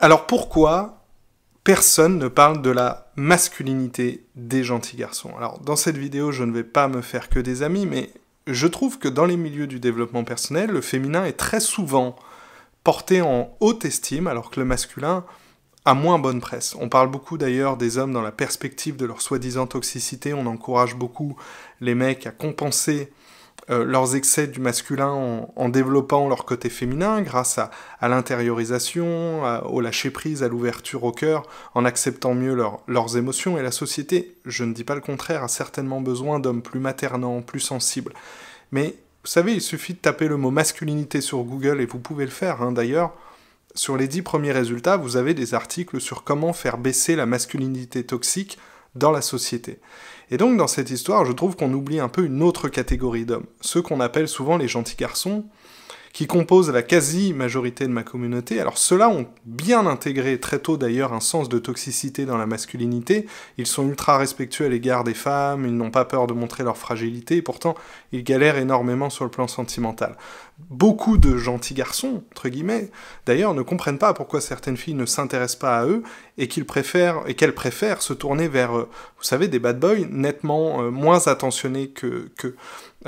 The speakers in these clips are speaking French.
Alors pourquoi personne ne parle de la masculinité des gentils garçons? Alors dans cette vidéo, je ne vais pas me faire que des amis, mais je trouve que dans les milieux du développement personnel, le féminin est très souvent porté en haute estime, alors que le masculin a moins bonne presse. On parle beaucoup d'ailleurs des hommes dans la perspective de leur soi-disant toxicité, on encourage beaucoup les mecs à compenser leurs excès du masculin en développant leur côté féminin grâce à l'intériorisation, au lâcher-prise, à l'ouverture au cœur, en acceptant mieux leurs émotions. Et la société, je ne dis pas le contraire, a certainement besoin d'hommes plus maternants, plus sensibles. Mais vous savez, il suffit de taper le mot masculinité sur Google, et vous pouvez le faire d'ailleurs. Sur les 10 premiers résultats, vous avez des articles sur comment faire baisser la masculinité toxique dans la société. Et donc, dans cette histoire, je trouve qu'on oublie un peu une autre catégorie d'hommes, ceux qu'on appelle souvent les gentils garçons, qui composent la quasi-majorité de ma communauté. Alors ceux-là ont bien intégré très tôt d'ailleurs un sens de toxicité dans la masculinité, ils sont ultra respectueux à l'égard des femmes, ils n'ont pas peur de montrer leur fragilité, et pourtant ils galèrent énormément sur le plan sentimental. Beaucoup de gentils garçons, entre guillemets, d'ailleurs ne comprennent pas pourquoi certaines filles ne s'intéressent pas à eux, et qu'elles préfèrent se tourner vers, vous savez, des bad boys nettement moins attentionnés que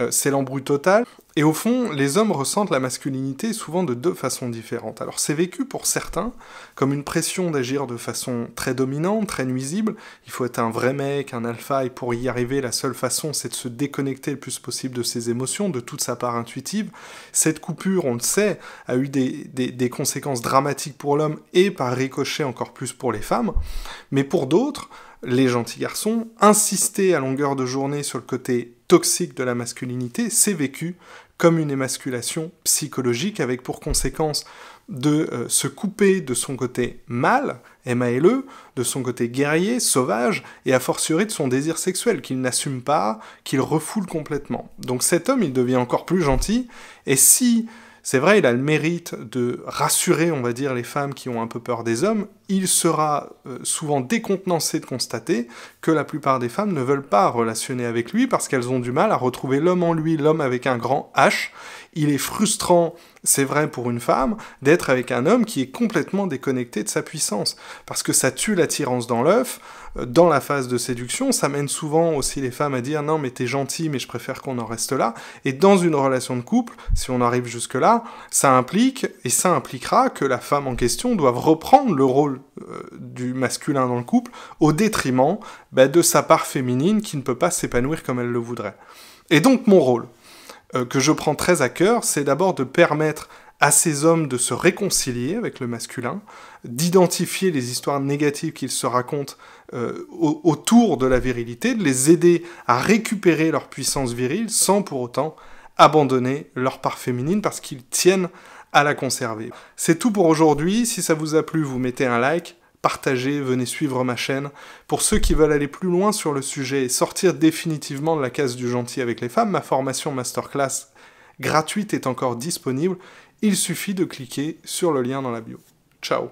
c'est l'embrouille totale. Et au fond, les hommes ressentent la masculinité souvent de deux façons différentes. Alors c'est vécu pour certains comme une pression d'agir de façon très dominante, très nuisible. Il faut être un vrai mec, un alpha, et pour y arriver, la seule façon, c'est de se déconnecter le plus possible de ses émotions, de toute sa part intuitive. Cette coupure, on le sait, a eu des conséquences dramatiques pour l'homme et par ricochet encore plus pour les femmes. Mais pour d'autres, les gentils garçons, insister à longueur de journée sur le côté toxique de la masculinité, c'est vécu comme une émasculation psychologique, avec pour conséquence de se couper de son côté mâle, M-A-L-E, de son côté guerrier, sauvage, et a fortiori de son désir sexuel, qu'il n'assume pas, qu'il refoule complètement. Donc cet homme, il devient encore plus gentil, et si... C'est vrai, il a le mérite de rassurer, on va dire, les femmes qui ont un peu peur des hommes. Il sera souvent décontenancé de constater que la plupart des femmes ne veulent pas relationner avec lui parce qu'elles ont du mal à retrouver l'homme en lui, l'homme avec un grand H. Il est frustrant, c'est vrai pour une femme, d'être avec un homme qui est complètement déconnecté de sa puissance. Parce que ça tue l'attirance dans l'œuf, dans la phase de séduction, ça mène souvent aussi les femmes à dire « Non, mais t'es gentil, mais je préfère qu'on en reste là ». Et dans une relation de couple, si on arrive jusque-là, ça implique, et ça impliquera que la femme en question doive reprendre le rôle du masculin dans le couple, au détriment de sa part féminine qui ne peut pas s'épanouir comme elle le voudrait. Et donc mon rôle, que je prends très à cœur, c'est d'abord de permettre à ces hommes de se réconcilier avec le masculin, d'identifier les histoires négatives qu'ils se racontent autour de la virilité, de les aider à récupérer leur puissance virile sans pour autant abandonner leur part féminine parce qu'ils tiennent à la conserver. C'est tout pour aujourd'hui. Si ça vous a plu, vous mettez un like, partagez, venez suivre ma chaîne. Pour ceux qui veulent aller plus loin sur le sujet et sortir définitivement de la case du gentil avec les femmes, ma formation masterclass gratuite est encore disponible. Il suffit de cliquer sur le lien dans la bio. Ciao.